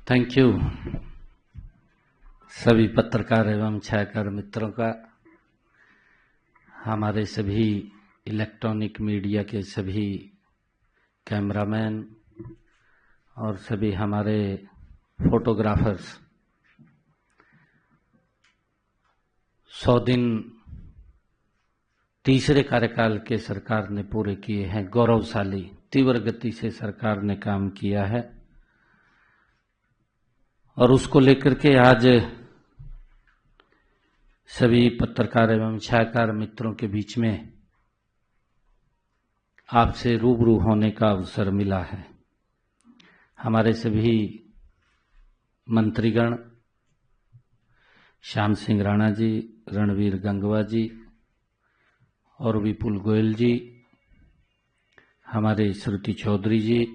Thank you सभी पत्रकार एवं छायाकार मित्रों का, हमारे सभी इलेक्ट्रॉनिक मीडिया के सभी कैमरामैन और सभी हमारे फोटोग्राफर्स। 100 दिन तीसरे कार्यकाल के सरकार ने पूरे किए हैं। गौरवशाली तीव्र गति से सरकार ने काम किया है और उसको लेकर के आज सभी पत्रकार एवं छायाकार मित्रों के बीच में आपसे रूबरू होने का अवसर मिला है। हमारे सभी मंत्रीगण, श्याम सिंह राणा जी, रणवीर गंगवा जी और विपुल गोयल जी, हमारे श्रुति चौधरी जी,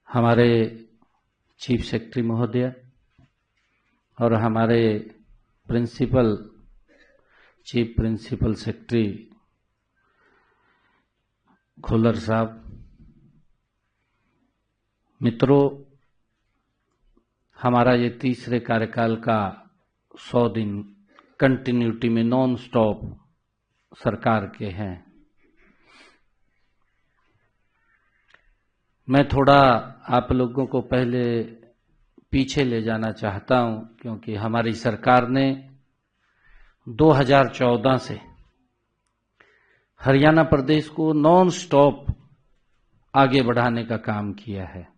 हमारे चीफ सेक्रेटरी महोदय और हमारे चीफ प्रिंसिपल सेक्रेटरी खुल्लर साहब, मित्रों, हमारा ये तीसरे कार्यकाल का 100 दिन कंटिन्यूटी में नॉन स्टॉप सरकार के हैं। मैं थोड़ा आप लोगों को पहले पीछे ले जाना चाहता हूं, क्योंकि हमारी सरकार ने 2014 से हरियाणा प्रदेश को नॉन स्टॉप आगे बढ़ाने का काम किया है।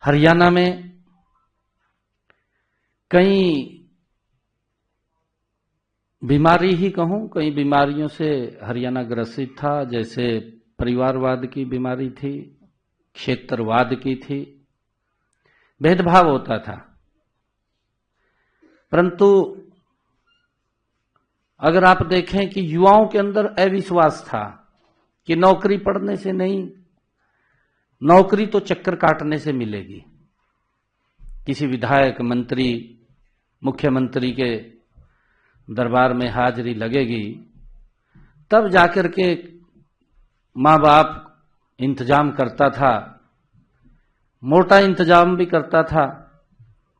हरियाणा में कई बीमारी ही कहूं, कई बीमारियों से हरियाणा ग्रसित था। जैसे परिवारवाद की बीमारी थी, क्षेत्रवाद की थी, भेदभाव होता था। परंतु अगर आप देखें कि युवाओं के अंदर अविश्वास था कि नौकरी पढ़ने से नहीं, नौकरी तो चक्कर काटने से मिलेगी। किसी विधायक, मंत्री, मुख्यमंत्री के दरबार में हाजिरी लगेगी, तब जाकर के माँ बाप इंतजाम करता था, मोटा इंतजाम भी करता था,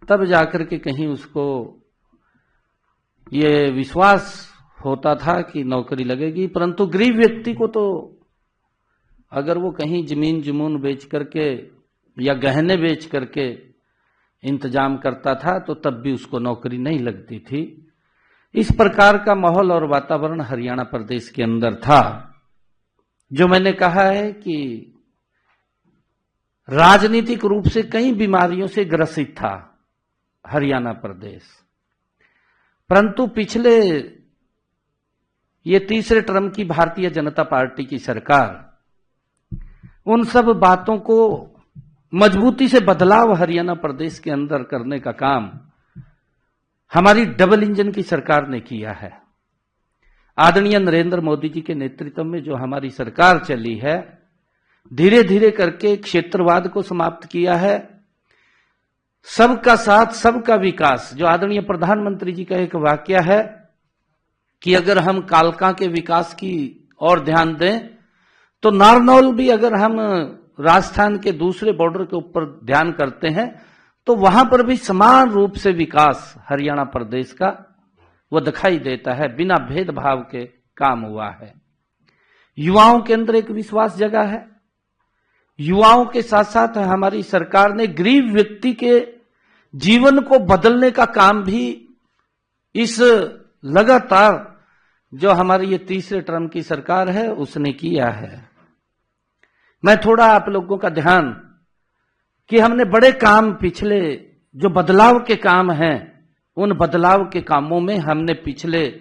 तब जाकर के कहीं उसको ये विश्वास होता था कि नौकरी लगेगी। परंतु गरीब व्यक्ति को तो अगर वो कहीं जमीन जमून बेच करके या गहने बेच करके इंतजाम करता था तो तब भी उसको नौकरी नहीं लगती थी। इस प्रकार का माहौल और वातावरण हरियाणा प्रदेश के अंदर था, जो मैंने कहा है कि राजनीतिक रूप से कई बीमारियों से ग्रसित था हरियाणा प्रदेश। परंतु पिछले ये तीसरे टर्म की भारतीय जनता पार्टी की सरकार उन सब बातों को मजबूती से बदलाव हरियाणा प्रदेश के अंदर करने का काम हमारी डबल इंजन की सरकार ने किया है। आदरणीय नरेंद्र मोदी जी के नेतृत्व में जो हमारी सरकार चली है, धीरे धीरे करके क्षेत्रवाद को समाप्त किया है। सबका साथ सबका विकास, जो आदरणीय प्रधानमंत्री जी का एक वाक्य है कि अगर हम कालका के विकास की ओर ध्यान दें तो नारनौल भी, अगर हम राजस्थान के दूसरे बॉर्डर के ऊपर ध्यान करते हैं तो वहां पर भी समान रूप से विकास हरियाणा प्रदेश का वो दिखाई देता है। बिना भेदभाव के काम हुआ है। युवाओं के अंदर एक विश्वास जगा है। युवाओं के साथ साथ हमारी सरकार ने गरीब व्यक्ति के जीवन को बदलने का काम भी इस लगातार जो हमारी ये तीसरे टर्म की सरकार है उसने किया है। मैं थोड़ा आप लोगों का ध्यान कि हमने बड़े काम, पिछले जो बदलाव के काम हैं, उन बदलाव के कामों में हमने पिछले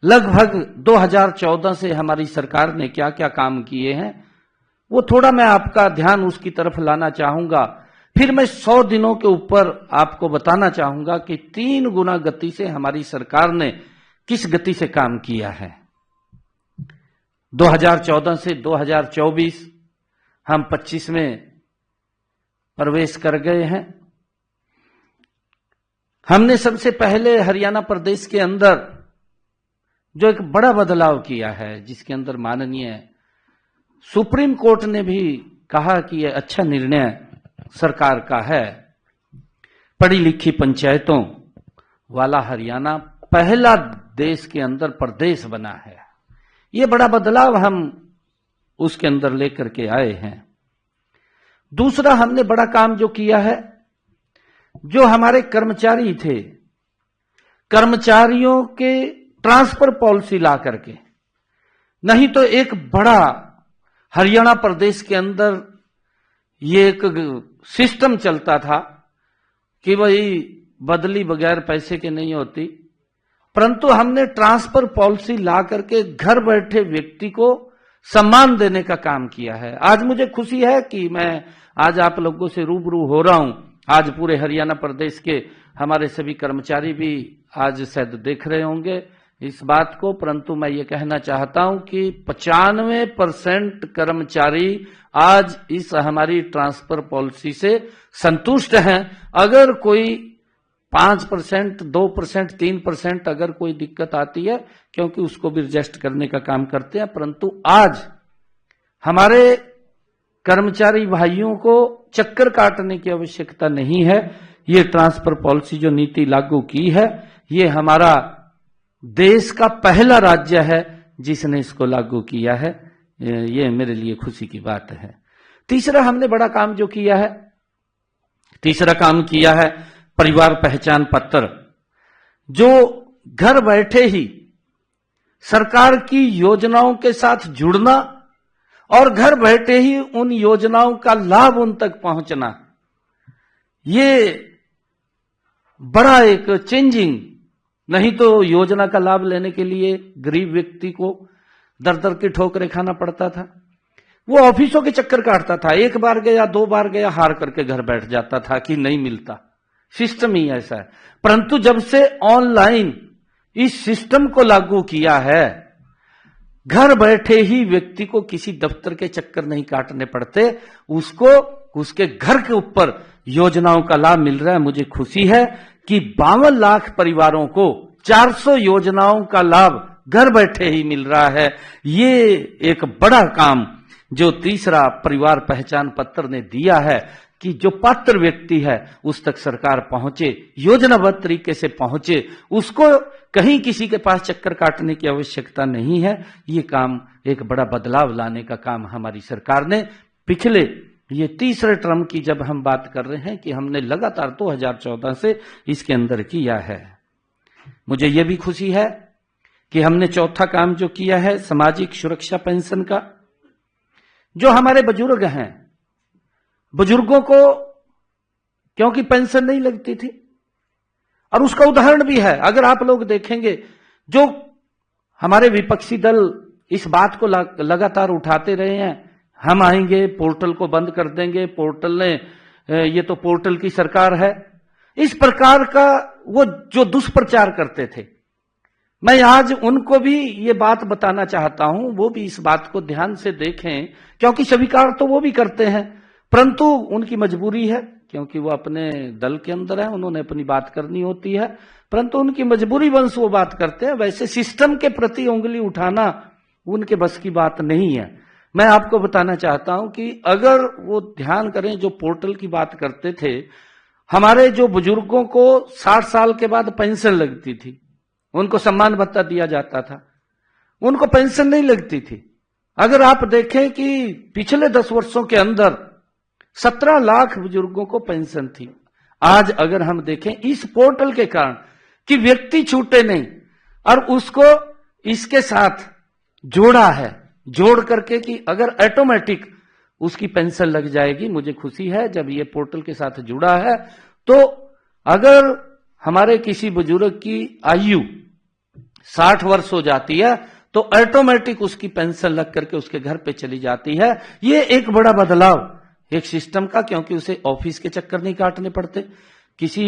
लगभग 2014 से हमारी सरकार ने क्या क्या काम किए हैं, वो थोड़ा मैं आपका ध्यान उसकी तरफ लाना चाहूंगा। फिर मैं 100 दिनों के ऊपर आपको बताना चाहूंगा कि 3 गुना गति से हमारी सरकार ने किस गति से काम किया है। 2014 से 2024 हम 25 में प्रवेश कर गए हैं। हमने सबसे पहले हरियाणा प्रदेश के अंदर जो एक बड़ा बदलाव किया है, जिसके अंदर माननीय सुप्रीम कोर्ट ने भी कहा कि यह अच्छा निर्णय सरकार का है। पढ़ी लिखी पंचायतों वाला हरियाणा पहला देश के अंदर प्रदेश बना है। ये बड़ा बदलाव हम उसके अंदर लेकर के आए हैं। दूसरा हमने बड़ा काम जो किया है, जो हमारे कर्मचारी थे, कर्मचारियों के ट्रांसफर पॉलिसी ला करके, नहीं तो एक बड़ा हरियाणा प्रदेश के अंदर ये एक सिस्टम चलता था कि भाई बदली बगैर पैसे के नहीं होती, परंतु हमने ट्रांसफर पॉलिसी ला करके घर बैठे व्यक्ति को सम्मान देने का काम किया है। आज मुझे खुशी है कि मैं आज आप लोगों से रूबरू हो रहा हूं। आज पूरे हरियाणा प्रदेश के हमारे सभी कर्मचारी भी आज शायद देख रहे होंगे इस बात को, परंतु मैं ये कहना चाहता हूं कि 95% कर्मचारी आज इस हमारी ट्रांसफर पॉलिसी से संतुष्ट हैं। अगर कोई 5%, 2%, 3% अगर कोई दिक्कत आती है, क्योंकि उसको भी एडजस्ट करने का काम करते हैं, परंतु आज हमारे कर्मचारी भाइयों को चक्कर काटने की आवश्यकता नहीं है। ये ट्रांसफर पॉलिसी जो नीति लागू की है, ये हमारा देश का पहला राज्य है जिसने इसको लागू किया है। ये मेरे लिए खुशी की बात है। तीसरा हमने बड़ा काम जो किया है, तीसरा काम किया है परिवार पहचान पत्र, जो घर बैठे ही सरकार की योजनाओं के साथ जुड़ना और घर बैठे ही उन योजनाओं का लाभ उन तक पहुंचना, ये बड़ा एक चेंजिंग। नहीं तो योजना का लाभ लेने के लिए गरीब व्यक्ति को दर दर की ठोकरें खाना पड़ता था। वो ऑफिसों के चक्कर काटता था, एक बार गया, 2 बार गया, हार करके घर बैठ जाता था कि नहीं मिलता। सिस्टम ही ऐसा है। परंतु जब से ऑनलाइन इस सिस्टम को लागू किया है, घर बैठे ही व्यक्ति को किसी दफ्तर के चक्कर नहीं काटने पड़ते, उसको उसके घर के ऊपर योजनाओं का लाभ मिल रहा है। मुझे खुशी है कि 52 लाख परिवारों को 400 योजनाओं का लाभ घर बैठे ही मिल रहा है। ये एक बड़ा काम जो तीसरा परिवार पहचान पत्र ने दिया है कि जो पात्र व्यक्ति है उस तक सरकार पहुंचे, योजनाबद्ध तरीके से पहुंचे, उसको कहीं किसी के पास चक्कर काटने की आवश्यकता नहीं है। ये काम एक बड़ा बदलाव लाने का काम हमारी सरकार ने पिछले ये तीसरे टर्म की जब हम बात कर रहे हैं कि हमने लगातार 2014 से इसके अंदर किया है। मुझे यह भी खुशी है कि हमने चौथा काम जो किया है सामाजिक सुरक्षा पेंशन का। जो हमारे बुजुर्ग हैं, बुजुर्गों को क्योंकि पेंशन नहीं लगती थी, और उसका उदाहरण भी है। अगर आप लोग देखेंगे, जो हमारे विपक्षी दल इस बात को लगातार उठाते रहे हैं, हम आएंगे पोर्टल को बंद कर देंगे, पोर्टल ने ये तो पोर्टल की सरकार है, इस प्रकार का वो जो दुष्प्रचार करते थे, मैं आज उनको भी ये बात बताना चाहता हूं, वो भी इस बात को ध्यान से देखें, क्योंकि स्वीकार तो वो भी करते हैं, परंतु उनकी मजबूरी है, क्योंकि वो अपने दल के अंदर है, उन्होंने अपनी बात करनी होती है, परंतु उनकी मजबूरी वंश वो बात करते हैं। वैसे सिस्टम के प्रति उंगली उठाना उनके बस की बात नहीं है। मैं आपको बताना चाहता हूं कि अगर वो ध्यान करें, जो पोर्टल की बात करते थे, हमारे जो बुजुर्गों को 60 साल के बाद पेंशन लगती थी, उनको सम्मान भत्ता दिया जाता था, उनको पेंशन नहीं लगती थी। अगर आप देखें कि पिछले 10 वर्षों के अंदर 17 लाख बुजुर्गों को पेंशन थी। आज अगर हम देखें इस पोर्टल के कारण कि व्यक्ति छूटे नहीं, और उसको इसके साथ जोड़ा है, जोड़ करके कि अगर ऑटोमेटिक उसकी पेंशन लग जाएगी। मुझे खुशी है जब ये पोर्टल के साथ जुड़ा है, तो अगर हमारे किसी बुजुर्ग की आयु 60 वर्ष हो जाती है तो ऑटोमेटिक उसकी पेंशन लग करके उसके घर पे चली जाती है। ये एक बड़ा बदलाव एक सिस्टम का, क्योंकि उसे ऑफिस के चक्कर नहीं काटने पड़ते, किसी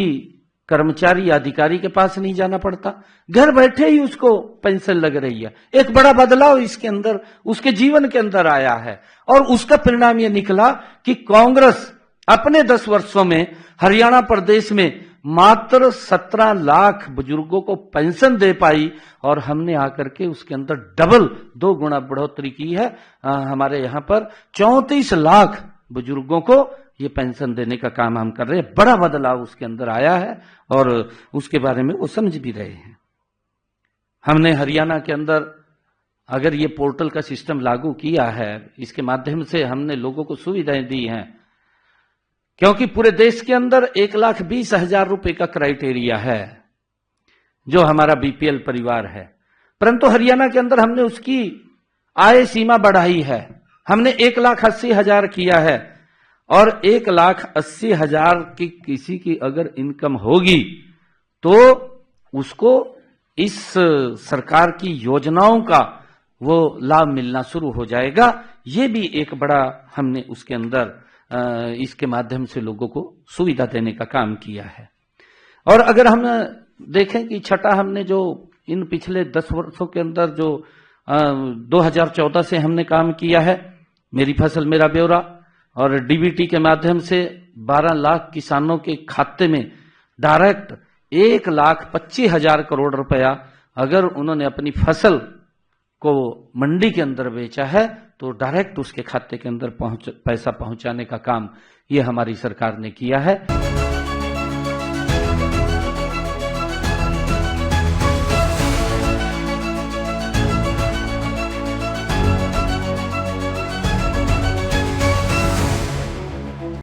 कर्मचारी या अधिकारी के पास नहीं जाना पड़ता, घर बैठे ही उसको पेंशन लग रही है। एक बड़ा बदलाव इसके अंदर उसके जीवन के अंदर आया है, और उसका परिणाम यह निकला कि कांग्रेस अपने 10 वर्षों में हरियाणा प्रदेश में मात्र 17 लाख बुजुर्गों को पेंशन दे पाई, और हमने आकर के उसके अंदर डबल 2 गुना बढ़ोतरी की है। हमारे यहां पर 34 लाख बुजुर्गों को ये पेंशन देने का काम हम कर रहे हैं। बड़ा बदलाव उसके अंदर आया है और उसके बारे में वो समझ भी रहे हैं। हमने हरियाणा के अंदर अगर ये पोर्टल का सिस्टम लागू किया है, इसके माध्यम से हमने लोगों को सुविधाएं दी हैं, क्योंकि पूरे देश के अंदर 1,20,000 रुपए का क्राइटेरिया है जो हमारा बीपीएल परिवार है, परंतु हरियाणा के अंदर हमने उसकी आय सीमा बढ़ाई है। हमने 1,80,000 किया है और 1,80,000 की किसी की अगर इनकम होगी तो उसको इस सरकार की योजनाओं का वो लाभ मिलना शुरू हो जाएगा। ये भी एक बड़ा हमने उसके अंदर इसके माध्यम से लोगों को सुविधा देने का काम किया है। और अगर हम देखें कि छठा हमने जो इन पिछले 10 वर्षों के अंदर जो 2014 से हमने काम किया है, मेरी फसल मेरा ब्यौरा और डीबीटी के माध्यम से 12 लाख किसानों के खाते में डायरेक्ट 1,25,000 करोड़ रुपया अगर उन्होंने अपनी फसल को मंडी के अंदर बेचा है तो डायरेक्ट उसके खाते के अंदर पैसा पहुंचाने का काम ये हमारी सरकार ने किया है।